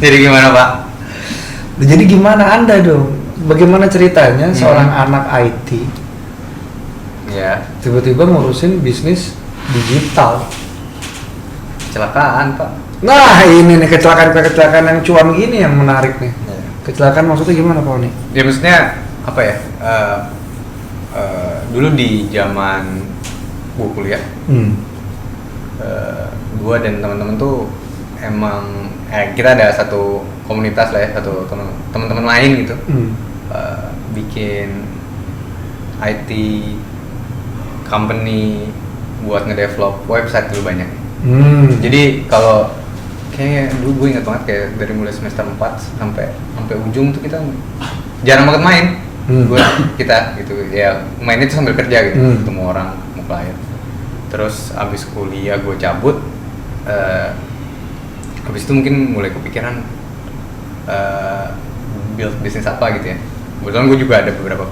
Jadi gimana Pak? Jadi gimana Anda dong? Bagaimana ceritanya seorang anak IT Ya, tiba-tiba ngurusin bisnis digital? kecelakaan Pak. Nah ini nih kecelakaan yang cuan gini yang menarik nih. Ya. Kecelakaan maksudnya gimana Pak Oni? Ya maksudnya apa ya? Dulu di zaman gue kuliah, gue dan teman-teman tuh emang kita ada satu komunitas lah ya, satu teman-teman lain gitu, bikin IT company buat ngedevelop website dulu banyak. Jadi kalau kayak dulu gue ingat banget kayak dari mulai semester 4 sampai ujung tuh kita jarang banget main. Kita gitu ya, mainnya tuh sambil kerja gitu, ketemu orang, mau klien. Terus abis kuliah gue cabut, abis itu mungkin mulai kepikiran build bisnis apa gitu ya. Kebetulan gue juga ada beberapa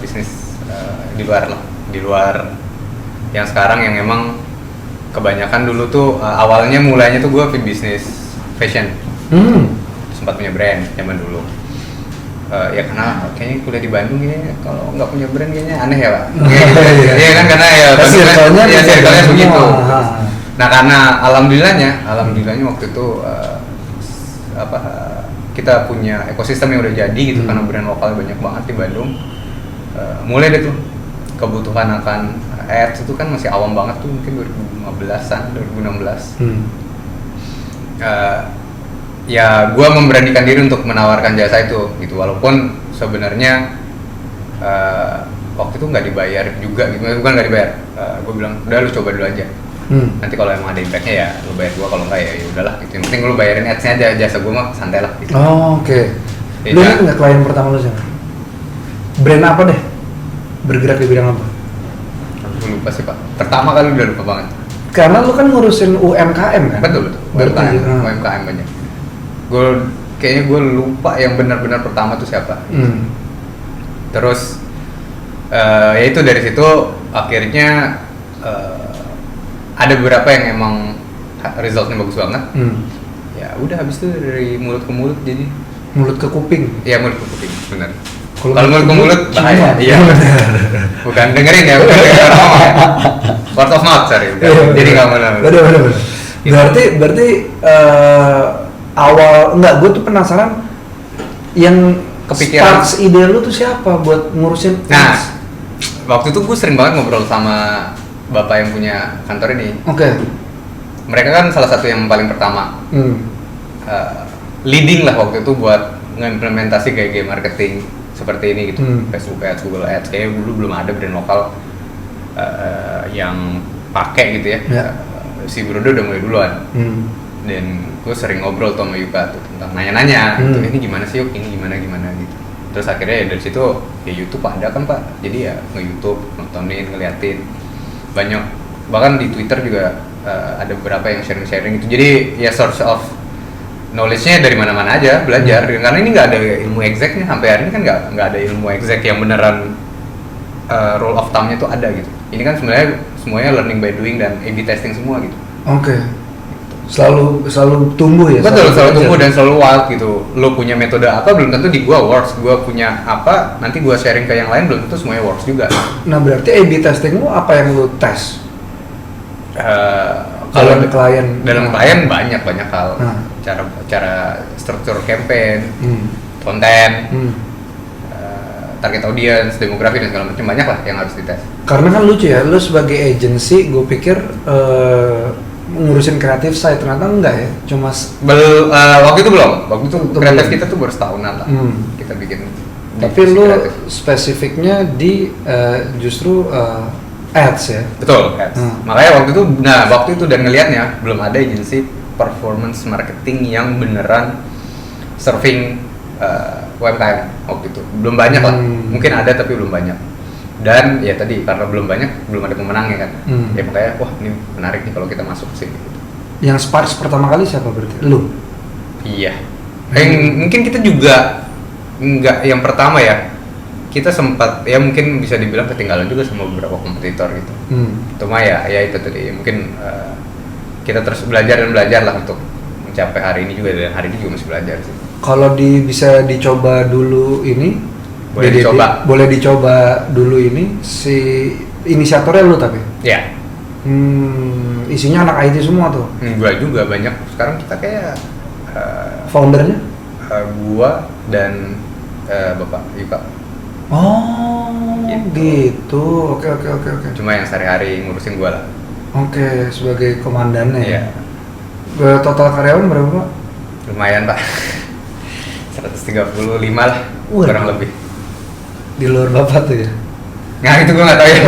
bisnis di luar yang sekarang yang emang kebanyakan dulu tuh awalnya mulainya tuh gue bisnis fashion. Sempat punya brand zaman dulu. Ya karena kayaknya kuliah di Bandung ya, kalau nggak punya brand kayaknya aneh ya Pak. Iya kan, karena ya circle-nya begitu. Nah karena alhamdulillahnya waktu itu kita punya ekosistem yang udah jadi gitu, karena brand lokal banyak banget di Bandung. Mulai deh tuh kebutuhan akan ads itu kan masih awam banget tuh, mungkin 2015-an, 2016. Ya gue memberanikan diri untuk menawarkan jasa itu gitu, walaupun sebenarnya waktu itu nggak dibayar juga gitu, bukan nggak dibayar, gue bilang udah lu coba dulu aja, nanti kalau emang ada impactnya ya lu bayar gue, kalau nggak ya udahlah gitu, yang penting lu bayarin ads-nya aja, jasa gue mah santai lah gitu. Oke. Lu ingat nggak klien pertama lu siapa? Brand apa deh? Bergerak di bidang apa? Gue lupa sih Pak, pertama kali udah lupa banget. Karena lu kan ngurusin UMKM kan? Betul. UMKM banyak. Kayaknya gue lupa yang benar-benar pertama tuh siapa. Terus ya itu dari situ akhirnya ada beberapa yang emang resultnya bagus banget. Ya udah, habis itu dari mulut ke mulut jadi mulut ke kuping. Iya, mulut ke kuping, benar. Kalau mulut ke mulut bahaya. Iya. Bukan dengerin ya, bukan dengerin orang ngomong ya. Word of mouth, sorry. Jadi nggak benar. Benar. Berarti awal enggak, gue tuh penasaran yang kepikiran starts ide lu tuh siapa buat ngurusin. Nah, waktu itu gue sering banget ngobrol sama bapak yang punya kantor ini. Oke. Mereka kan salah satu yang paling pertama leading lah waktu itu buat ngimplementasi gaya marketing seperti ini gitu. Facebook Ads, Google Ads, kayaknya dulu belum ada brand lokal yang pakai gitu ya. Si Brodo udah mulai duluan. Dan gue sering ngobrol tuh sama Yuka tuh tentang nanya-nanya gitu, ini gimana sih Yuk, ini gimana gitu. Terus akhirnya ya dari situ ya YouTube ada kan Pak, jadi ya nge-YouTube, nontonin, ngeliatin banyak, bahkan di Twitter juga ada beberapa yang sharing gitu. Jadi ya source of knowledge-nya dari mana-mana aja, belajar. Karena ini nggak ada ilmu exactnya, sampai hari ini kan nggak ada ilmu exact yang beneran rule of thumb-nya tuh ada gitu. Ini kan sebenarnya semuanya learning by doing dan A/B testing semua gitu. Oke. Selalu tumbuh ya. Betul, selalu tumbuh dan selalu wild gitu. Lo punya metode apa belum tentu di gua works. Gua punya apa nanti gua sharing ke yang lain belum tentu semuanya works juga. Nah, berarti A/B testing lu apa yang lu tes? Kalau klien banyak hal. Cara struktur campaign, konten, target audience, demografi dan segala macam, banyak lah yang harus dites. Karena kan lucu ya, lu sebagai agency, gue pikir ngurusin kreatif side, ternyata enggak ya, cuma waktu itu kreatif kita tuh baru setahunan lah kita bikin. Tapi lu spesifiknya di justru ads ya? Betul, ads. Makanya waktu itu dan ngelihatnya belum ada agency performance marketing yang beneran serving UMKM waktu itu, belum banyak lah, mungkin ada tapi belum banyak. Dan ya tadi karena belum banyak, belum ada pemenangnya kan, ya makanya wah ini menarik nih kalau kita masuk ke sini. Yang sparks pertama kali siapa berarti? Lu? Iya. Mungkin kita juga nggak yang pertama ya. Kita sempat ya mungkin bisa dibilang ketinggalan juga sama beberapa kompetitor gitu. Cuma ya itu tadi mungkin kita terus belajar lah untuk mencapai hari ini juga, dan hari ini juga masih belajar sih. Kalau bisa dicoba dulu ini, boleh dicoba dulu ini si inisiatornya lu tapi? Ya. Isinya anak IT semua tuh? Gua juga banyak, sekarang kita kayak foundernya? Gua dan Bapak Yuka. Oh gitu. Oke. Cuma yang sehari-hari ngurusin gua lah. Oke, sebagai komandannya. Iya. Total karyawan berapa Pak? Lumayan Pak. 135 lah, kurang lebih. Di luar Bapak tuh ya? Nah itu gue nggak tahu ya.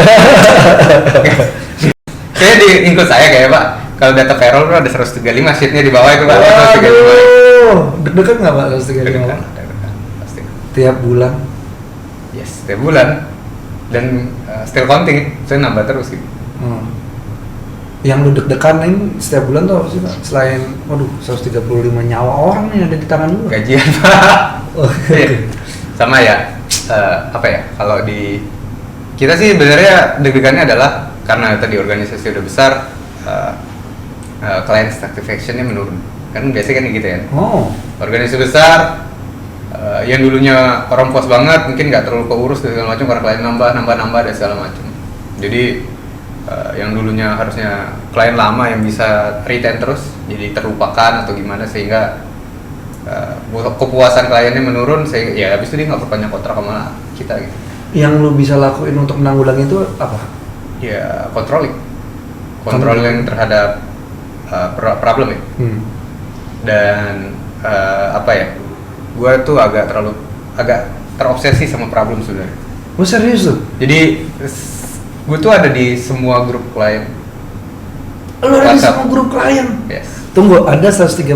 Kayaknya di input saya kayak Pak, kalau data payroll tuh ada 135, sheetnya di bawah itu Pak. Waduh, deg-degan nggak Pak 135? Deg-degan, pasti. Tiap bulan? Yes, tiap bulan. Dan still counting, saya nambah terus gitu. Yang lu deg-deganin setiap bulan tuh apa sih Pak? Selain, 135 nyawa orang nih ada di tangan lu. Gajian Pak. Sama ya, apa ya, kalau di kita sih sebenarnya deg-degannya adalah karena tadi organisasi udah besar, client satisfaction-nya menurun. Kan biasanya kan gitu ya. Organisasi besar, yang dulunya orang puas banget, mungkin nggak terlalu keurus dan segala macam, karena klien nambah dan segala macam. Jadi yang dulunya harusnya klien lama yang bisa retain terus, jadi terlupakan atau gimana, sehingga kepuasan kliennya menurun, sehingga ya habis itu dia nggak perpanjang kontrak sama kita gitu. Yang lu bisa lakuin untuk menanggulangi itu apa? Ya controlling terhadap problem ya. Dan apa ya, gue tuh agak terobsesi sama problem sebenarnya. Oh serius tuh? Jadi gue tuh ada di semua grup klien. Lu ada di semua grup klien? Yes. Tunggu, ada 130.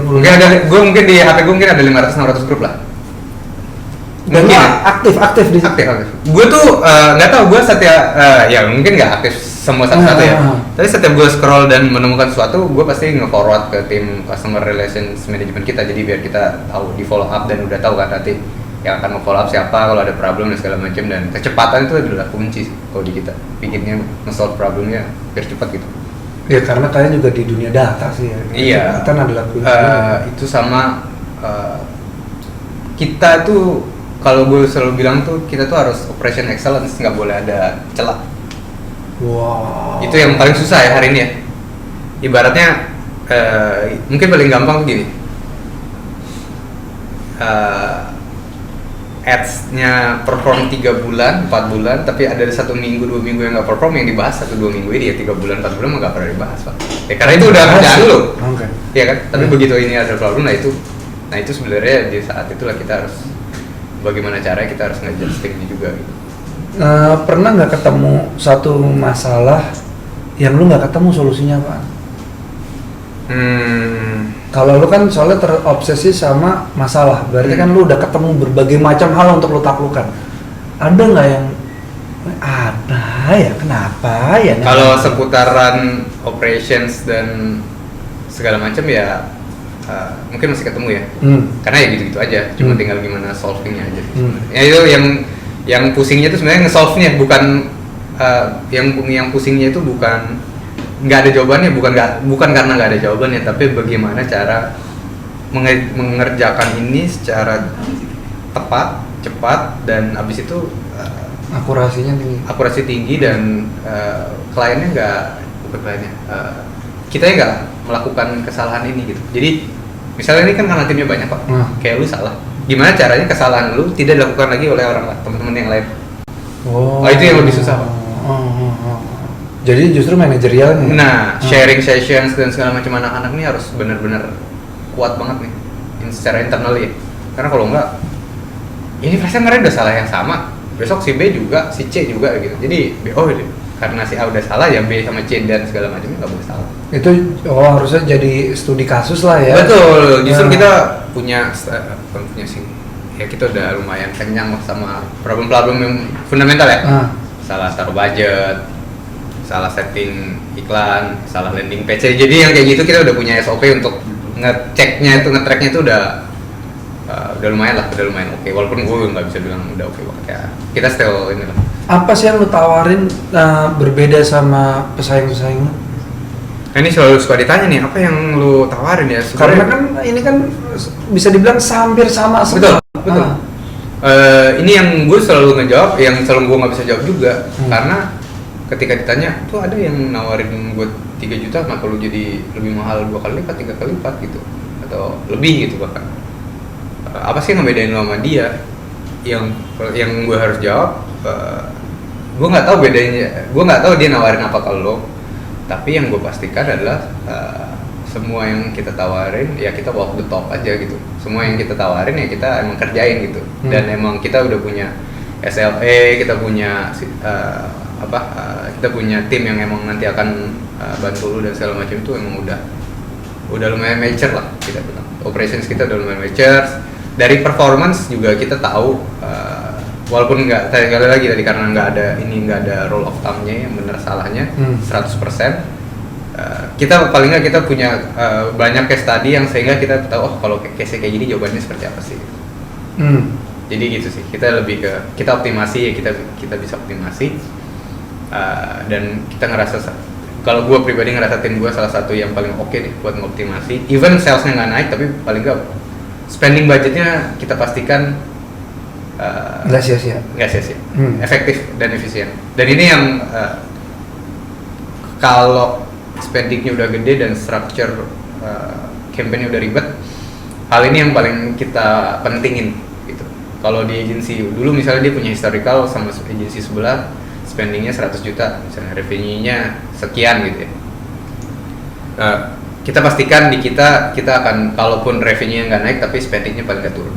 Gue mungkin di HP gue mungkin ada 500-600 grup lah. Dan mungkin aktif di aktif. Gue tuh nggak tahu, gue ya mungkin nggak aktif semua satu-satu ya. Tapi setiap gue scroll dan menemukan sesuatu, gue pasti nge-forward ke tim customer relations management kita, jadi biar kita tahu di follow up dan udah tahu kan nanti yang akan nge-follow up siapa kalau ada problem dan segala macam. Dan kecepatan itu adalah kunci kalau di kita, bikinnya nge-solve problemnya biar cepat gitu. Ya karena kalian juga di dunia data sih ya. Iya. Kecepatan adalah kunci. Itu sama kita tuh, kalau gue selalu bilang tuh, kita tuh harus operation excellence, nggak boleh ada celah. Wow. Itu yang paling susah ya hari ini ya. Ibaratnya mungkin paling gampang tuh gini. Ads-nya perform 3 bulan, 4 bulan, tapi ada 1 minggu, 2 minggu yang nggak perform, yang dibahas 1-2 minggu ini ya, 3 bulan, 4 bulan nggak pernah dibahas Pak. Ya karena itu udah kerjaan lu. Okay. Iya kan? Tapi begitu ini ada problem, nah itu sebenarnya di saat itulah kita harus, bagaimana caranya kita harus nge-adjusting juga gitu. Pernah nggak ketemu satu masalah yang lu nggak ketemu solusinya Pak? Kalau lu kan soalnya terobsesi sama masalah, berarti kan lu udah ketemu berbagai macam hal untuk lu taklukkan. Ada nggak yang ada ya? Kenapa ya? Kalau seputaran operations dan segala macam ya mungkin masih ketemu ya. Karena ya gitu-gitu aja, cuma tinggal gimana solvingnya aja. Ya itu yang pusingnya itu sebenarnya nge-solve-nya, bukan yang pusingnya itu bukan nggak ada jawabannya, bukan karena nggak ada jawabannya, tapi bagaimana cara mengerjakan ini secara tepat, cepat, dan abis itu akurasi tinggi dan kliennya kita nggak melakukan kesalahan ini gitu. Jadi misalnya ini kan karena timnya banyak Pak, kayak lu salah, gimana caranya kesalahan lu tidak dilakukan lagi oleh teman-teman yang lain. Itu yang lebih susah Pak. Jadi justru manajerialnya. Nah, sharing sessions dan segala macam anak-anak ini harus benar-benar kuat banget nih, secara internal ya. Karena kalau enggak, ini pasti kemarin udah salah yang sama, besok si B juga, si C juga gitu. Jadi karena si A udah salah, ya B sama C dan segala macamnya nggak boleh salah. Itu harusnya jadi studi kasus lah ya. Betul. Justru kita punya sih. Ya kita udah lumayan kenyang sama problem-problem yang fundamental ya. Salah taruh budget, salah setting iklan, salah landing page. Jadi yang kayak gitu kita udah punya SOP untuk nge-tracknya itu udah lumayan oke. Walaupun gue nggak bisa bilang udah oke banget ya. Kita still ini lah. Apa sih yang lu tawarin berbeda sama pesaing-pesaing lu? Nah, ini selalu suka ditanya nih, apa yang lu tawarin ya? Karena kan ini kan bisa dibilang hampir sama semua. Betul. Ini yang gue selalu ngejawab, yang selalu gue nggak bisa jawab juga, karena ketika ditanya tuh ada yang nawarin gue 3 juta, kenapa lu jadi lebih mahal 2 kali lipat, 3 kali lipat gitu, atau lebih gitu bahkan. Apa sih yang ngebedain lo sama dia? Yang gue harus jawab, gue nggak tahu bedanya, gue nggak tahu dia nawarin apa ke lo. Tapi yang gue pastikan adalah semua yang kita tawarin ya kita walk the talk aja gitu. Semua yang kita tawarin ya kita emang kerjain gitu. Dan emang kita udah punya SLA, kita punya kita punya tim yang emang nanti akan bantu lu dan segala macam, itu emang udah lumayan mature lah kita bilang. Operations kita udah lumayan mature. Dari performance juga kita tahu, walaupun nggak sekali lagi tadi karena nggak ada rule of thumb-nya yang benar salahnya 100%. Kita paling nggak kita punya banyak case study yang sehingga kita tahu, oh kalau case kayak gini jawabannya seperti apa sih. Jadi gitu sih, kita lebih ke kita optimasi ya, kita bisa optimasi, dan kita ngerasa, kalau gue pribadi ngerasa tim gue salah satu yang paling oke deh buat ngoptimasi. Even salesnya nggak naik tapi paling nggak spending budgetnya kita pastikan nggak sia-sia, efektif dan efisien. Dan ini yang kalau spendingnya udah gede dan structure campaign-nya udah ribet, hal ini yang paling kita pentingin gitu. Kalau di agensi dulu misalnya dia punya historical sama agensi sebelah, spendingnya 100 juta misalnya, revenue-nya sekian gitu ya. Kita pastikan di kita akan, kalaupun revenue-nya nggak naik tapi spending-nya paling nggak turun.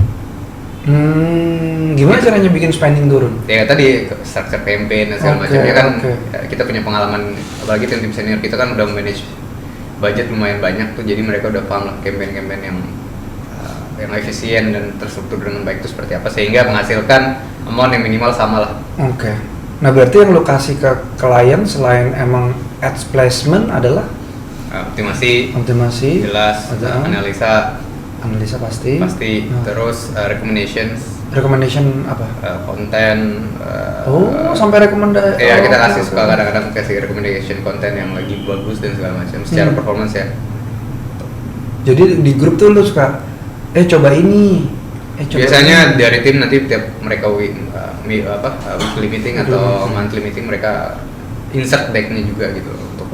Gimana caranya bikin spending turun? Ya tadi structure campaign dan segala macamnya kan. Kita punya pengalaman, apalagi tim senior kita kan udah manage budget lumayan banyak tuh, jadi mereka udah paham lah campaign-campaign yang efisien dan terstruktur dengan baik itu seperti apa, sehingga menghasilkan amount yang minimal sama lah. Nah berarti yang lo kasih ke klien selain emang ads placement adalah optimasi jelas, analisa pasti. Terus recommendation apa? Konten. Sampai rekomendasi. Ya kita kasih suka kadang-kadang kasih recommendation konten yang lagi bagus dan segala macam secara performance ya. Jadi di grup tuh lu suka coba ini. Biasanya dari tim nanti tiap mereka weekly meeting atau monthly meeting mereka insert deck-nya juga gitu untuk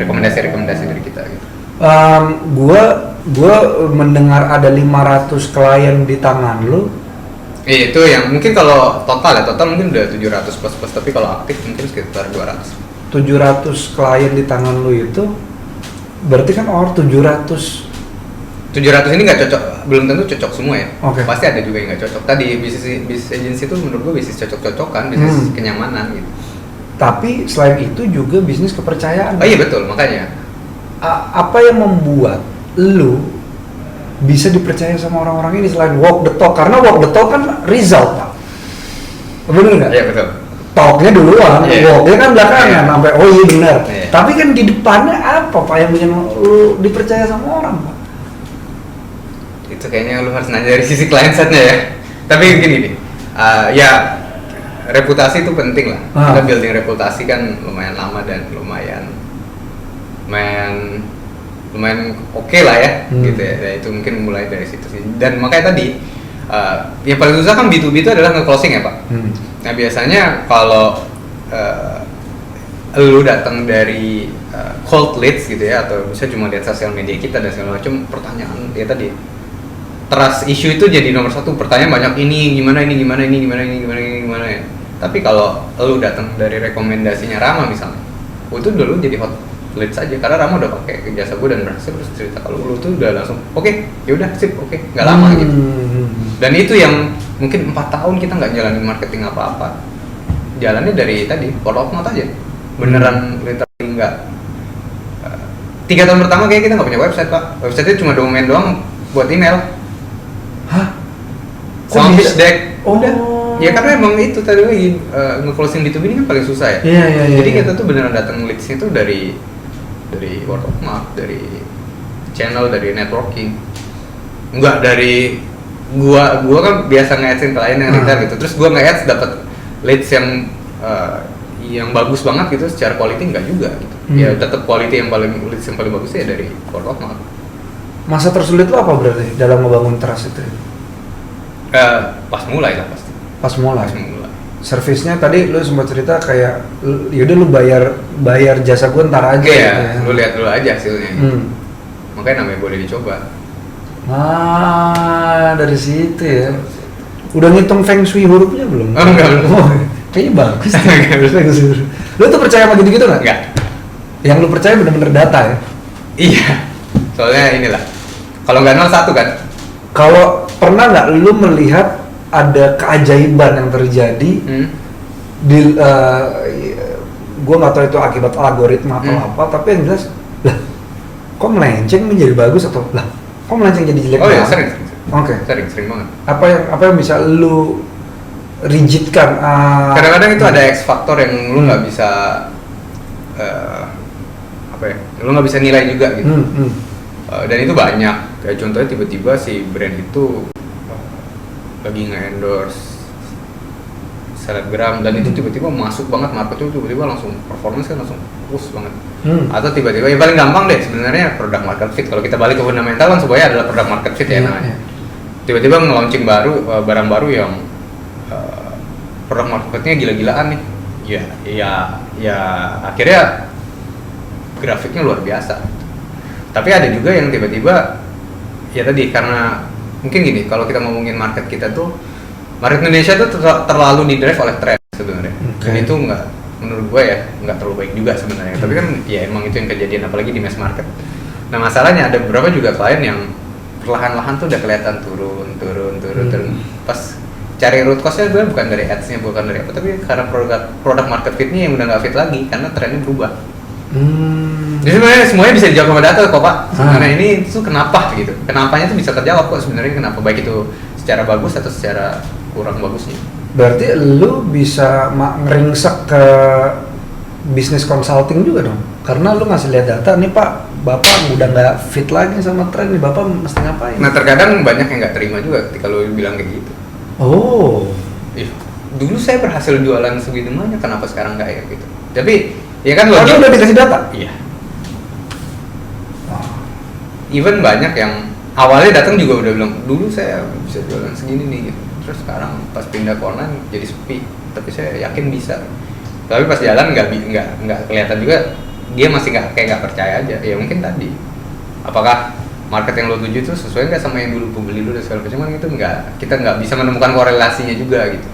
rekomendasi dari kita gitu. Gua mendengar ada 500 klien di tangan lu. Itu yang mungkin kalau total mungkin udah 700 plus, tapi kalau aktif mungkin sekitar 200. 700 klien di tangan lu itu berarti kan 700 ini nggak cocok, belum tentu cocok semua ya. Okay. Pasti ada juga yang nggak cocok. Tadi bisnis agency itu menurut gue bisnis cocok-cocokan, bisnis kenyamanan gitu. Tapi selain itu juga bisnis kepercayaan. Iya betul, makanya. Apa yang membuat lu bisa dipercaya sama orang-orang ini selain walk the talk? Karena walk the talk kan result, Pak. Bener nggak? Iya betul. Talknya duluan, walknya kan belakangan sampai iya benar. Tapi kan di depannya apa Pak yang bikin lu dipercaya sama orang, Pak? Itu kayaknya lu harus nanya dari sisi client side-nya ya. Tapi gini, ya reputasi itu penting lah. Kita building reputasi kan lumayan lama dan lumayan oke lah ya, gitu ya. Dan itu mungkin mulai dari situ sih. Dan makanya tadi yang paling susah kan B2B itu adalah nge-closing ya Pak. Nah biasanya kalau lu datang dari cold leads gitu ya, atau bisa cuma lihat sosial media kita dan segala macam, pertanyaan ya tadi trust issue itu jadi nomor satu. Pertanyaan banyak, ini gimana ya. Tapi kalau lu datang dari rekomendasinya Rama misalnya, itu dulu jadi hot lead saja karena Rama udah pakai jasa gue dan berhasil, terus cerita. Kalau lu tuh udah langsung yaudah sip, nggak lama gitu. Dan itu yang mungkin 4 tahun kita nggak jalanin marketing apa-apa, jalannya dari tadi word of mouth aja, beneran literally nggak. 3 tahun pertama kayak kita nggak punya website Pak, website-nya cuma domain doang buat email. Sama pitch deck, udah. Ya karena emang itu tadi lagi nge-closing B2B ini kan paling susah ya. Jadi kita tuh beneran datang leads-nya tuh dari word of mouth, dari channel, dari networking. Enggak dari gua kan biasa nge-ads klien yang retail gitu. Terus gua nge-ads dapat leads yang bagus banget gitu secara quality enggak juga gitu. Ya tetap quality yang paling bagus ya dari word of mouth. Masa tersulit lo apa berarti dalam membangun trust itu? Pas mulai lah pasti. Pas mulai. Servisnya tadi lu sempat cerita kayak yaudah lu bayar jasa gue ntar aja. Iya, ya. Lu lihat dulu aja hasilnya. Makanya namanya boleh dicoba. Dari situ ya. Udah ngitung feng shui hurufnya belum? Enggak belum. Kayaknya bagus tuh. Lu tuh percaya sama gitu-gitu nggak? Enggak. Yang lu percaya bener-bener data ya? Iya. Soalnya inilah. Kalau nggak 01 kan? Kalau pernah nggak lu melihat ada keajaiban yang terjadi di gue nggak tahu itu akibat algoritma atau apa, tapi yang jelas lah kok melenceng menjadi bagus atau lah kok melenceng jadi jelek? Oh iya sering. Oke. Sering banget. Apa yang bisa lu rigidkan? Kadang-kadang itu ada X faktor yang lu nggak bisa lu nggak bisa nilai juga gitu. Dan itu banyak. Kayak contohnya tiba-tiba si brand itu lagi nge-endorse selebgram dan itu tiba-tiba masuk banget marketnya, tiba-tiba langsung performance kan langsung push banget. Atau tiba-tiba yang paling gampang deh sebenarnya produk market fit. Kalau kita balik ke fundamental kan semuanya adalah produk market fit ya namanya. Tiba-tiba nge-launching barang baru yang produk market fitnya gila-gilaan nih. Ya akhirnya grafiknya luar biasa. Tapi ada juga yang tiba-tiba ya tadi karena mungkin gini, kalau kita ngomongin market kita tuh, market Indonesia tuh terlalu di-drive oleh tren sebenarnya. Dan itu menurut gue ya nggak terlalu baik juga sebenarnya. Tapi kan ya emang itu yang kejadian apalagi di mass market. Nah masalahnya ada beberapa juga klien yang perlahan-lahan tuh udah kelihatan turun. Pas cari root cause-nya gue bukan dari ads-nya, bukan dari apa, tapi karena produk market fit-nya yang udah nggak fit lagi karena trennya berubah. Jadi sebenarnya semuanya bisa dijawab sama data kok Pak. Sebenarnya ini tuh kenapa gitu? Kenapanya tuh bisa terjawab kok sebenarnya kenapa, baik itu secara bagus atau secara kurang bagusnya. Berarti lu bisa ngeringsek ke bisnis consulting juga dong? Karena lu ngasih lihat data nih Pak, Bapak udah nggak fit lagi sama tren nih, Bapak mesti ngapain? Nah terkadang banyak yang nggak terima juga ketika lu bilang kayak gitu. Dulu saya berhasil jualan segitu banyak, kenapa sekarang nggak ya gitu? Tapi ya kan lo udah dikasih data? Iya. Even banyak yang awalnya datang juga udah bilang dulu saya bisa jualan segini nih gitu. Terus sekarang pas pindah ke online jadi sepi, tapi saya yakin bisa. Tapi pas jalan nggak kelihatan juga, dia masih nggak percaya aja. Ya mungkin tadi apakah market yang lo tuju itu sesuai nggak sama yang dulu pembeli lo dan segala macam, itu kita nggak bisa menemukan korelasinya juga gitu.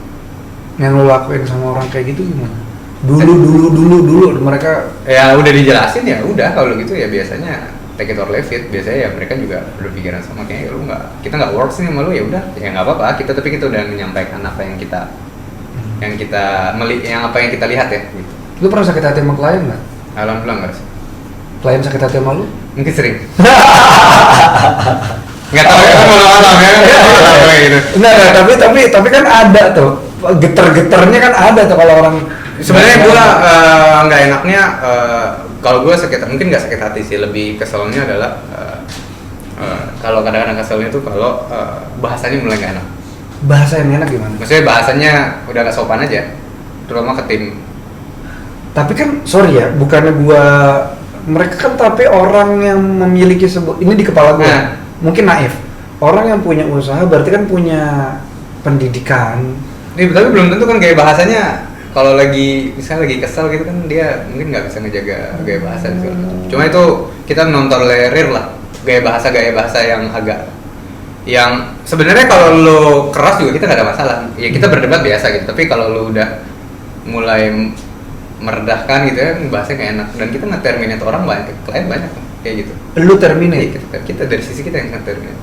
Yang lo lakuin sama orang kayak gitu gimana? Dulu mereka ya udah dijelasin ya udah, kalau gitu ya biasanya take it or leave it. Biasanya ya mereka juga berpikiran sama kayaknya kita nggak works nih sama lu, ya udah ya nggak apa-apa, tapi kita udah menyampaikan apa yang kita apa yang kita lihat ya gitu. Lu pernah sakit hati sama klien nggak? Alhamdulillah nggak sih. Klien sakit hati sama lu? Mungkin sering. Nggak tahu ya, malam ya gitu. Nah, tapi kan ada tuh geter-geternya kan ada tuh kalau orang. Sebenarnya gue nggak enaknya kalau gue mungkin nggak sakit hati sih, lebih keselnya adalah kalau kadang-kadang keselnya tuh kalau bahasanya mulai nggak enak. Bahasa yang enak gimana? Maksudnya bahasanya udah nggak sopan aja, terutama ke tim. Tapi kan sorry ya, bukannya mereka kan tapi orang yang memiliki ini di kepala gue mungkin naif. Orang yang punya usaha berarti kan punya pendidikan. Tapi belum tentu kan gaya bahasanya. Kalau misalnya lagi kesal gitu kan dia mungkin nggak bisa ngejaga gaya bahasa gitu. Cuma itu kita nontolerir lah gaya bahasa yang sebenarnya kalau lo keras juga kita nggak ada masalah. Ya kita berdebat biasa gitu. Tapi kalau lo udah mulai meredahkan gitu ya, bahasanya nggak enak. Dan kita nge-terminate orang banyak, klien banyak kayak gitu. Lu terminate? Kita dari sisi kita yang nge-terminate.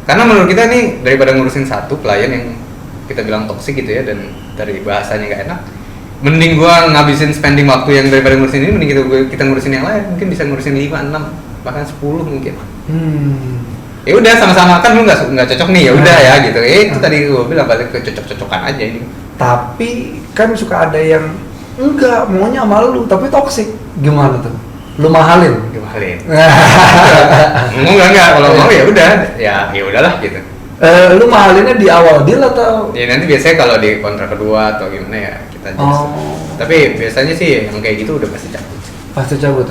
Karena menurut kita nih daripada ngurusin satu klien yang kita bilang toksik gitu ya dan dari bahasanya nggak enak, mending gua ngabisin spending waktu yang daripada ngurusin ini, mending kita ngurusin yang lain. Mungkin bisa ngurusin 5, 6, bahkan 10 mungkin. Ya udah sama-sama kan lu nggak cocok nih, ya udah ya gitu. Itu tadi gua bilang balik ke cocok-cocokan aja ini. Tapi kan suka ada yang enggak maunya sama lu tapi toksik. Gimana tuh? Lu mahalin? Enggak kalau mau ya udah, ya udahlah gitu. Lu mahalinnya di awal deal atau? Ya nanti biasanya kalau di kontrak kedua atau gimana ya kita just. Tapi biasanya sih yang kayak gitu udah pasti cabut. Pasti cabut.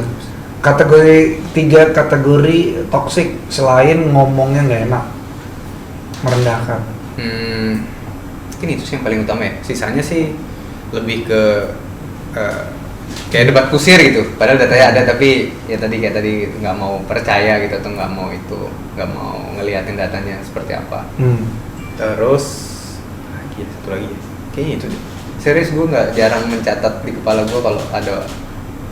Tiga kategori toksik selain ngomongnya nggak enak, merendahkan. Mungkin itu sih yang paling utama ya. Sisanya sih lebih ke kayak debat kusir gitu. Padahal datanya ada tapi ya kayak tadi nggak mau percaya gitu atau nggak mau ngeliatin datanya seperti apa. Terus satu lagi kayaknya itu deh. Serius gue nggak jarang mencatat di kepala gue kalau ada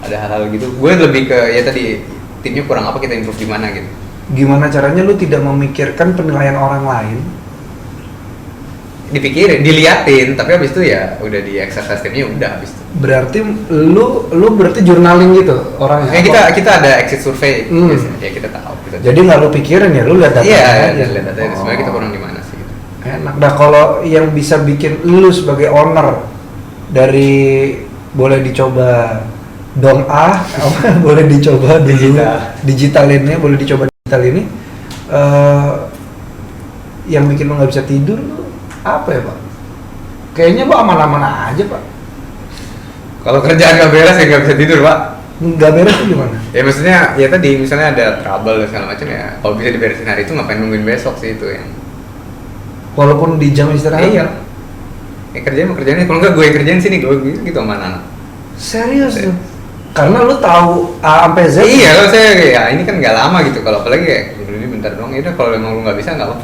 hal-hal gitu. Gue lebih ke ya tadi timnya kurang apa, kita improve di mana gitu. Gimana caranya lu tidak memikirkan penilaian orang lain? Dipikirin, diliatin, tapi habis itu ya udah di exercise timnya udah habis itu. Berarti lu berarti journaling gitu orangnya? Kita ada exit survey biasanya, ya kita tahu. Jadi nggak lu pikirin ya, lu lihat datanya aja. Iya, lihat datanya. Sebenarnya kita kurang di mana sih? Gitu. Enak. Nah kalau yang bisa bikin lu sebagai owner dari boleh dicoba dong boleh dicoba digitalinnya, boleh dicoba digital ini, yang bikin lu nggak bisa tidur apa ya Pak? Kayaknya Pak aman-aman aja Pak. Kalau kerjaan nggak beres ya nggak bisa tidur Pak. Nggak beres tuh gimana? Ya maksudnya ya tadi misalnya ada trouble dan segala macam ya, kalau bisa diberesin hari itu ngapain nungguin besok sih itu yang. Walaupun di jam istirahat? Iya. Kerjaannya kalau nggak gue yang kerjain sini gue gitu sama anak. Serius tuh? Karena lu tahu A sampai Z. Iya, kalau saya ya ini kan nggak lama gitu. Kalau apalagi kayak ini bentar doang. Ya udah kalau emang lu nggak bisa nggak apa.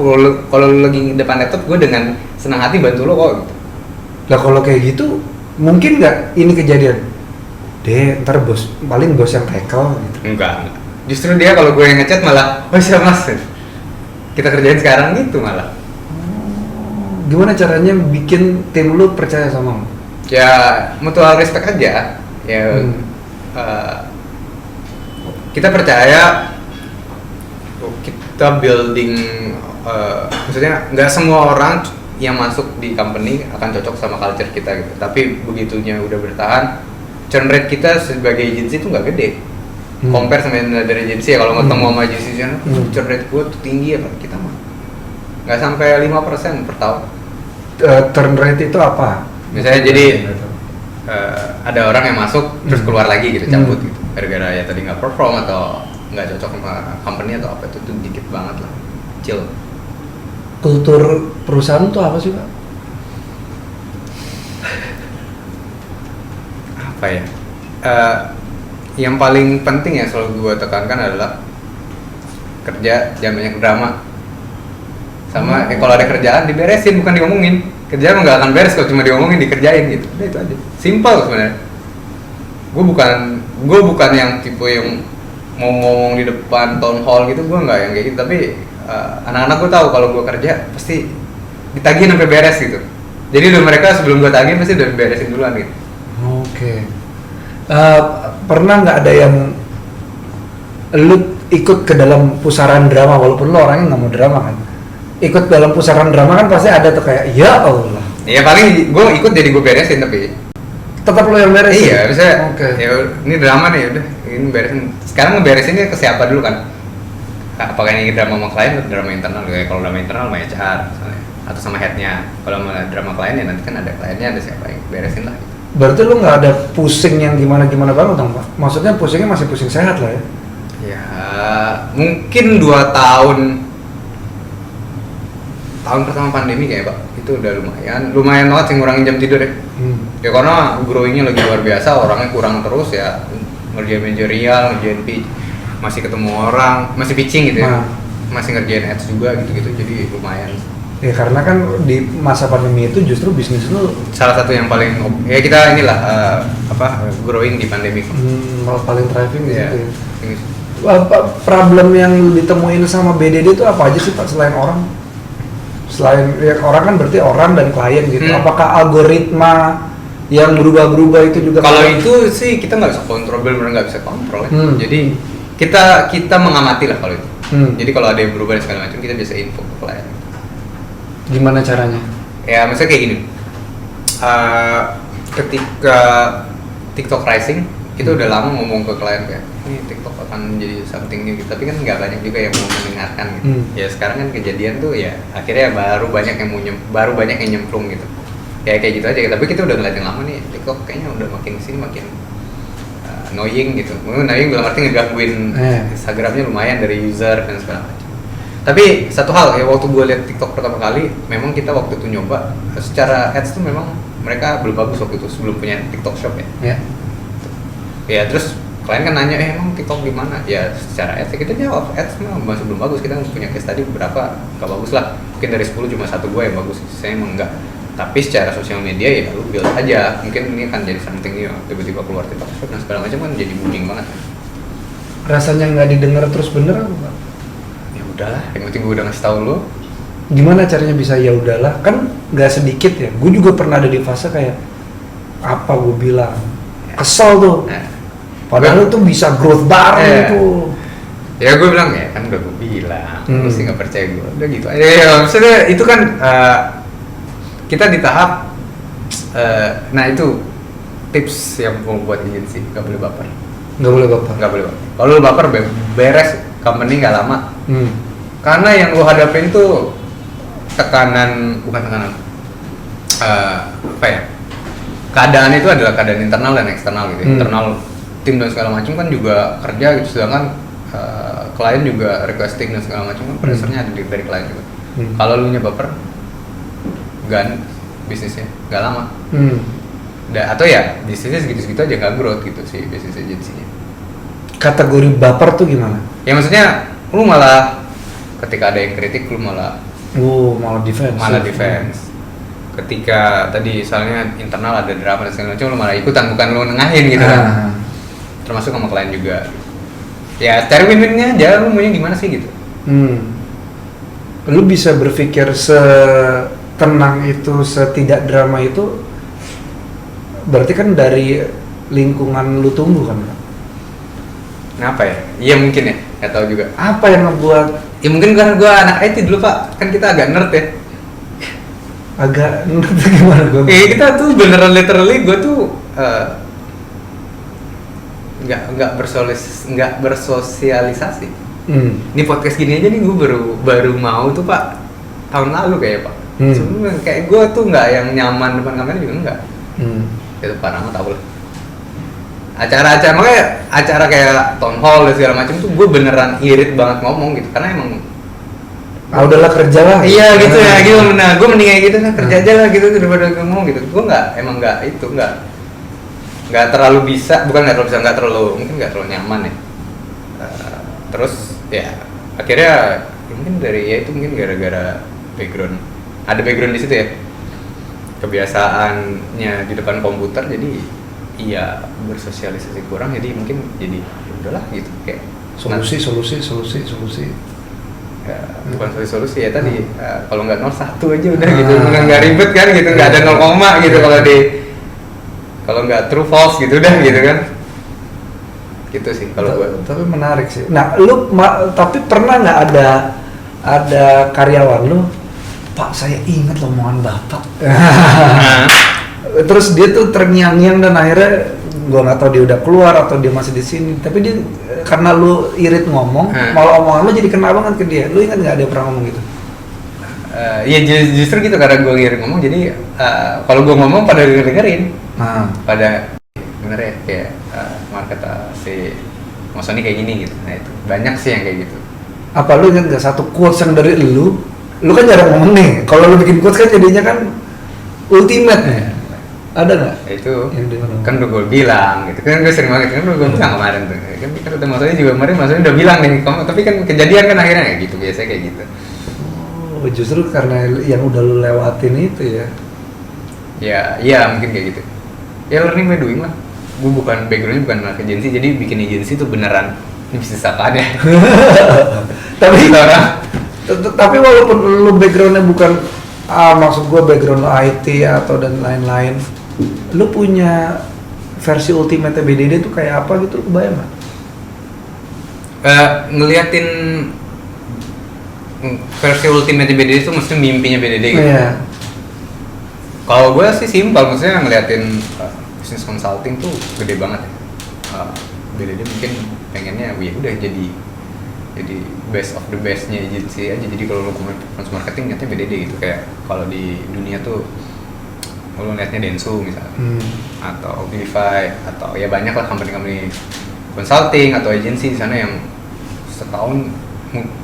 Kalau lu lagi depan laptop, gue dengan senang hati bantu lo kok. Gitu. Lah kalau kayak gitu, mungkin nggak ini kejadian? Ntar paling bos yang tackle gitu. Enggak. Justru dia kalau gue yang ngechat malah, oh siap mas, kita kerjain sekarang gitu malah. Gimana caranya bikin tim lu percaya sama lu? Ya mutual respect aja. Ya. Kita percaya kita building, maksudnya nggak semua orang yang masuk di company akan cocok sama culture kita gitu. Tapi begitunya udah bertahan, churn rate kita sebagai agency itu nggak gede. Compare sama dari agency ya, kalau ketemu sama agency churn rate gue tuh tinggi ya Pak, kita mah nggak sampai 5% per tahun. Churn rate itu apa? Misalnya jadi ada orang yang masuk terus keluar lagi gitu, cabut gitu gara-gara ya tadi nggak perform atau nggak cocok sama company atau apa, itu tuh dikit banget lah, kecil. Kultur perusahaan tuh apa sih Pak? Apa ya? Yang paling penting ya selalu gue tekankan adalah kerja jangan banyak drama. Sama kalau ada kerjaan diberesin bukan diomongin. Kerjaan nggak akan beres kalau cuma diomongin, dikerjain gitu. Udah itu aja. Simple sebenarnya. Gue bukan yang tipe yang mau ngomong di depan town hall gitu, gue nggak yang kayak gitu. Tapi anak-anak gue tahu kalau gue kerja pasti ditagihin sampai beres gitu. Jadi udah mereka sebelum gue tagihin pasti udah beresin duluan gitu. Oke. Pernah nggak ada yang lu ikut ke dalam pusaran drama walaupun lu orangnya nggak mau drama kan? Ikut dalam pusaran drama kan pasti ada tuh kayak ya Allah. Iya paling gue ikut jadi gue beresin tapi tetap lo yang beresin. Iya, misalnya ya ini drama nih udah ini beresin. Sekarang ngeberesinnya ke siapa dulu kan? Apakah ini drama sama klien atau drama internal? Kayak kalau drama internal sama HR misalnya atau sama headnya. Kalau drama klien ya nanti kan ada kliennya, ada siapa yang beresin lah. Gitu. Berarti lu nggak ada pusing yang gimana banget dong Pak? Maksudnya pusingnya masih pusing sehat lah ya? Ya mungkin 2 tahun pertama pandemi kayak Pak, itu udah lumayan banget sih ngurangin jam tidur ya. Ya karena growingnya lagi luar biasa, orangnya kurang terus ya, ngerjain manajerial, ngerjain pitch, masih ketemu orang, masih pitching gitu ya, masih ngerjain ads juga gitu-gitu, jadi lumayan. Ya karena kan di masa pandemi itu justru bisnis lu salah satu yang paling ya kita inilah growing di pandemi. Paling thriving di situ ya. Problem yang ditemuin sama BDD itu apa aja sih Pak selain orang? Selain ya, orang kan berarti orang dan klien gitu. Apakah algoritma yang berubah-berubah itu juga? Kalau itu sih kita nggak bisa kontrol, benar nggak bisa kontrol. Jadi kita mengamati lah kalau itu. Jadi kalau ada yang berubah dan segala macam kita bisa info ke klien. Gimana caranya? Ya misalnya kayak gini. Ketika TikTok rising, kita udah lama ngomong ke klien kayak ini TikTok akan menjadi something new gitu, tapi kan nggak banyak juga yang mau mendengarkan gitu. Ya sekarang kan kejadian tuh ya akhirnya baru banyak yang nyemplung gitu. kayak gitu aja. Tapi kita udah ngeliatin lama nih TikTok kayaknya udah makin sini makin annoying gitu. Annoying dalam arti ngegangguin Instagramnya lumayan dari user dan segala macam. Tapi satu hal ya, waktu gue lihat TikTok pertama kali, memang kita waktu itu nyoba secara ads tuh memang mereka belum bagus waktu itu sebelum punya TikTok Shop ya. Ya terus klien kan nanya, emang TikTok gimana? Ya secara ads kita jawab, ads masih belum bagus, kita punya case tadi beberapa gak bagus lah. Mungkin dari 10 cuma 1 gue yang bagus, saya emang enggak. Tapi secara sosial media ya lu build aja, mungkin ini akan jadi something new, tiba-tiba keluar TikTok Shop dan segala macam kan jadi booming banget. Rasanya nggak didengar terus bener apa? Udahlah, yang penting gue udah ngasih tahu lo. Gimana caranya bisa ya udahlah? Kan nggak sedikit ya. Gue juga pernah ada di fase kayak apa gue bilang kesel tuh. Padahal tuh bisa growth bareng tuh. Ya gue bilang ya kan udah gue bilang, lu sih nggak percaya gue. Udah gitu. Ya maksudnya itu kan kita di tahap. Nah itu tips yang mau buat agency, nggak boleh baper. Nggak boleh baper. Nggak boleh baper. Kalau lu baper beres company nggak lama. Karena yang lu hadapin tuh bukan tekanan, apa ya? Keadaan itu adalah keadaan internal dan eksternal gitu. Internal tim dan segala macam kan juga kerja gitu, sedangkan klien juga requesting dan segala macam kan pressure-nya ada dari klien juga. Kalau lu nya baper, bisnisnya nggak lama. Atau ya bisnisnya segitu-segitu aja nggak growth gitu sih bisnis agency-nya. Kategori baper tuh gimana? Ya maksudnya lu malah ketika ada yang kritik lu malah defense. Ketika tadi soalnya internal ada drama dan segala macam lu malah ikutan, bukan lu nengahin gitu kan. Termasuk sama klien juga. Ya cari win-winnya aja, lu maunya gimana sih gitu. Lu bisa berpikir setenang itu, setidak drama itu berarti kan dari lingkungan lu tumbuh kan? Kenapa ya? Iya mungkin ya, nggak tahu juga. Apa yang ngebuat? Ya mungkin karena gue anak IT dulu pak, kan kita agak nerd ya. Agak nerd gimana gue? Kita tuh beneran literally gue tuh nggak bersosialisasi. Ini podcast gini aja nih gue baru mau tuh pak tahun lalu kayak pak. Sebenarnya kayak gue tuh nggak yang nyaman depan kamera juga enggak. Itu parah mah tau lah. Acara-acara makanya acara kayak town hall dan segala macam tuh gue beneran irit banget ngomong gitu karena emang udahlah kerja lah. Iya gitu ya gitu. Nah gue mending kayak gitu lah, kerja aja lah gitu daripada ngomong gitu. Gue nggak nggak terlalu nyaman ya. Terus ya akhirnya mungkin mungkin gara-gara ada background di situ ya, kebiasaannya di depan komputer jadi iya bersosialisasi kurang, jadi mungkin jadi udahlah gitu kayak solusi ya, bukan solusi ya tadi kalau nggak 01 aja udah gitu, nggak ribet kan gitu, nggak ada 0, gitu kalau nggak true false gitu udah gitu kan gitu sih kalau gue. Tapi menarik sih. Nah lu tapi pernah nggak ada karyawan lu, Pak saya ingat omongan bapak terus dia tuh terngiang-ngiang dan akhirnya gua nggak tahu dia udah keluar atau dia masih di sini, tapi dia karena lu irit ngomong malah omongan lu jadi kena banget ke dia. Lu ingat nggak dia pernah ngomong gitu? Ya justru gitu, karena gua irit ngomong jadi kalau gua ngomong pada dengerin pada bener ya kayak kemarin kata si Mas Sony kayak gini gitu. Nah itu banyak sih yang kayak gitu. Apa lu ingat nggak satu quotes yang dari lu kan jarang ngomong nih, kalau lu bikin quotes kan jadinya kan ultimate ada nggak? Itu kan udah gue bilang gitu kan, gue sering banget kan udah gue bilang kemarin tuh kan udah maksudnya juga kemarin udah bilang nih, tapi kan kejadian kan akhirnya kayak gitu, biasanya kayak gitu. Justru karena yang udah lu lewatin itu ya. Iya mungkin kayak gitu. Ya learning by doing lah. Gue backgroundnya bukan anak agensi, jadi bikin agensi tuh beneran ini bisnis apaan ya. Tapi walaupun lu backgroundnya bukan maksud gue background IT atau dan lain-lain, lu punya versi ultimate BDD tuh kayak apa gitu, lu kebayang nggak? Ngeliatin versi ultimate BDD itu mesti mimpinya BDD gitu. Yeah. Kalau gue sih simpel, maksudnya ngeliatin business consulting tuh gede banget ya. BDD mungkin pengennya udah jadi best of the bestnya agency aja. Jadi kalau lo performance marketing nyatanya BDD gitu, kayak kalau di dunia tuh lu liatnya Dentsu misalnya, atau Optify, atau ya banyak lah company consulting atau agency di sana yang setahun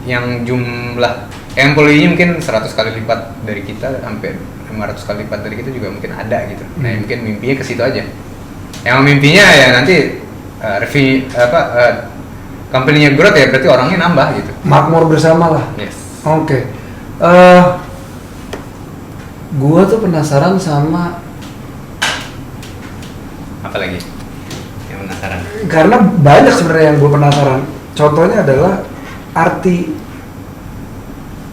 yang jumlah employee-nya mungkin 100 kali lipat dari kita, sampai 500 kali lipat dari kita juga mungkin ada gitu. Nah mungkin mimpinya ke situ aja. Yang mimpinya ya nanti company-nya growth ya berarti orangnya nambah gitu. Makmur bersama lah. Yes. Oke. Gua tuh penasaran sama apa lagi yang penasaran? Karena banyak sebenarnya yang gue penasaran. Contohnya adalah arti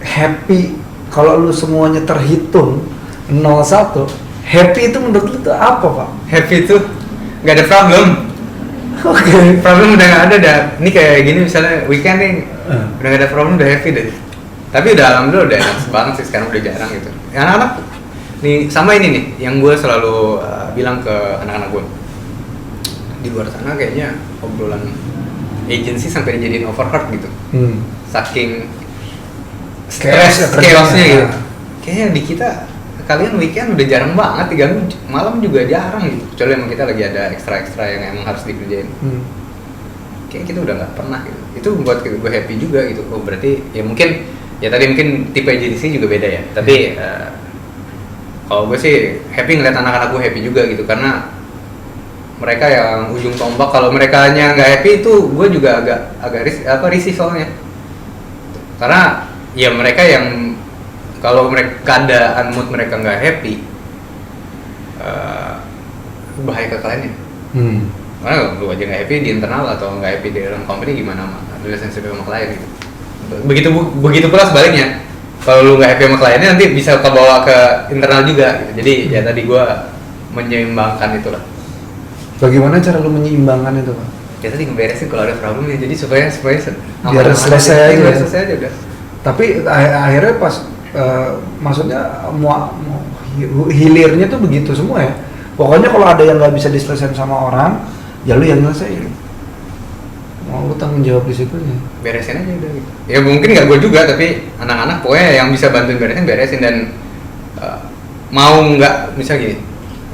happy. Kalau lu semuanya terhitung 01, happy itu menurut lu tuh apa, Pak? Happy itu nggak ada problem. Oke. Problem udah nggak ada dah. Ini kayak gini misalnya weekend nih, udah nggak ada problem, udah happy deh. Tapi udah alhamdulillah udah enak banget sih, sekarang udah jarang gitu. Anak-anak nih sama ini nih yang gue selalu bilang ke anak-anak gue, di luar sana kayaknya obrolan agency sampai dijadiin overheard gitu. Saking chaosnya gitu. Kayaknya di kita kalian weekend udah jarang banget, diganggu malam juga jarang gitu. Kecuali emang kita lagi ada ekstra yang emang harus dikerjain. Kayaknya kita udah nggak pernah gitu. Itu membuat gue happy juga gitu. Oh berarti ya mungkin ya tadi mungkin tipe agency juga beda ya. Tapi kalau gue sih happy ngeliat anak-anak gue happy juga gitu, karena mereka yang ujung tombak. Kalau mereka nya nggak happy itu gue juga agak risih soalnya, karena ya mereka yang kalau mereka keadaan mood mereka nggak happy, bahaya ke kliennya. Karena lu aja nggak happy di internal atau nggak happy di dalam company, gimana relationship sama klien gitu. Begitu pula sebaliknya, kalau lu nggak happy sama kliennya nanti bisa kebawa ke internal juga gitu. Jadi ya tadi gue menyeimbangkan itulah. Bagaimana cara lu menyeimbangkan itu, Pak? Ya tadi ngeberesin kalau ada problemnya, jadi supaya biar selesai aja udah. Tapi akhirnya pas maksudnya mau hilirnya tuh begitu semua ya. Pokoknya kalau ada yang nggak bisa diselesaikan sama orang, ya lu yang nyelesain. Mau lu tanggung jawab di situnya. Beresin aja udah gitu. Ya mungkin nggak gue juga, tapi anak-anak pokoknya yang bisa bantuin beresin dan mau nggak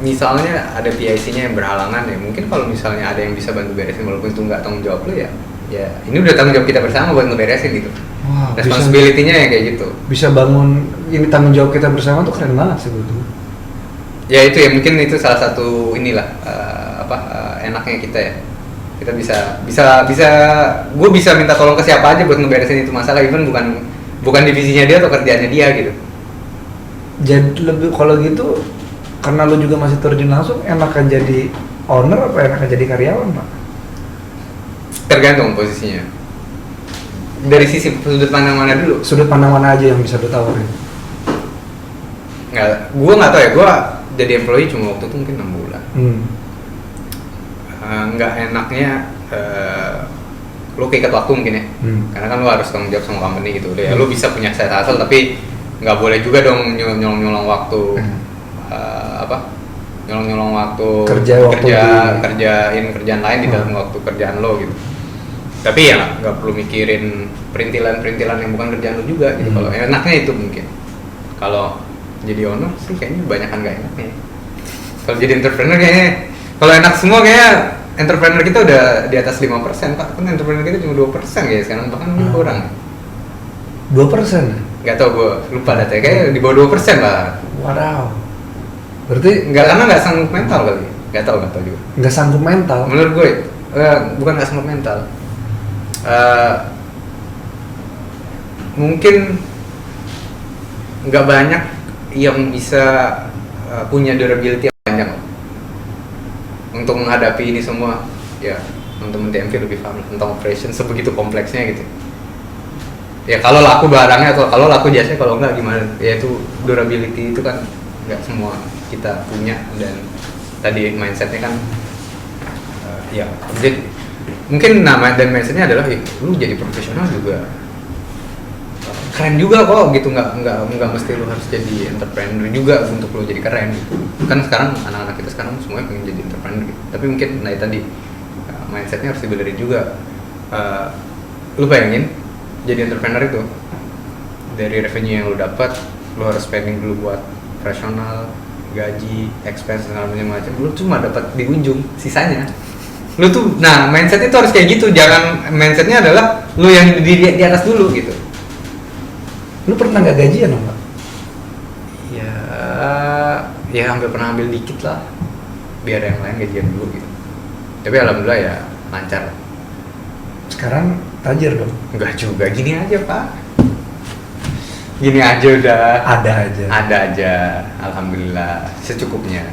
misalnya ada PIC-nya yang berhalangan ya, mungkin kalau misalnya ada yang bisa bantu beresin walaupun itu nggak tanggung jawab lu ya ini udah tanggung jawab kita bersama buat ngeberesin gitu. Wah, responsibility-nya ya kayak gitu. Bisa bangun ini tanggung jawab kita bersama tuh keren banget sih betul. Ya itu ya mungkin itu salah satu inilah enaknya kita ya. Kita bisa gue bisa minta tolong ke siapa aja buat ngeberesin itu masalah, even bukan divisinya dia atau kerjaannya dia gitu. Jadi lebih kalau gitu, karena lu juga masih terjun langsung, enakan jadi owner apa enakan jadi karyawan, Pak? Tergantung posisinya. Dari sisi sudut pandang mana dulu? Sudut pandang mana aja yang bisa lu tawarin? Gue nggak tahu ya. Gue jadi employee cuma waktu itu mungkin 6 bulan. Nggak enaknya lu keikat waktu mungkin ya. Karena kan lu harus tanggung jawab sama company gitu. Ya lu bisa punya side hustle tapi nggak boleh juga dong nyolong waktu. Nyolong waktu kerjain kerjaan lain di dalam waktu kerjaan lo gitu. Tapi ya nggak perlu mikirin perintilan yang bukan kerjaan lo juga gitu. Kalau enaknya itu mungkin. Kalau jadi owner sih kayaknya banyakan nggak enaknya. Kalau jadi entrepreneur kayaknya, kalau enak semua kayaknya entrepreneur kita udah di atas 5%, Pak. Kan entrepreneur kita cuma 2% ya sekarang, bahkan kurang. 2%? Nggak tahu, gue lupa datanya, kayaknya di bawah 2% lah. Wow. Berarti karena nggak sanggup mental kali, nggak tahu juga. Nggak sanggup mental? Menurut gue, bukan nggak sanggup mental. Mungkin nggak banyak yang bisa punya durability yang panjang untuk menghadapi ini semua. Ya, teman-teman TMV lebih paham tentang operation sebegitu kompleksnya gitu. Ya kalau laku barangnya atau kalau laku jasanya, kalau nggak gimana? Ya itu durability itu kan nggak semua kita punya, dan tadi mindsetnya kan ya jadi mungkin nama dan mindsetnya adalah lu jadi profesional juga keren juga kok gitu, nggak mesti lu harus jadi entrepreneur juga untuk lu jadi keren gitu. Kan sekarang anak-anak kita sekarang semuanya pengen jadi entrepreneur gitu, tapi mungkin tadi mindsetnya harus dibenerin juga. Lu bayangin jadi entrepreneur itu dari revenue yang lu dapat, lu harus spending dulu buat operasional, gaji, expense segala macam, lu cuma dapat di ujung, sisanya lu tuh, nah mindsetnya tuh harus kayak gitu, jangan mindsetnya adalah lu yang di atas dulu gitu. Lu pernah nggak gajian enggak? Ya hampir pernah ambil dikit lah, biar yang lain gajian dulu gitu. Tapi alhamdulillah ya lancar. Sekarang tajir dong? Enggak juga, gini aja pak. Gini aja udah. Ada aja. Ada aja, alhamdulillah secukupnya.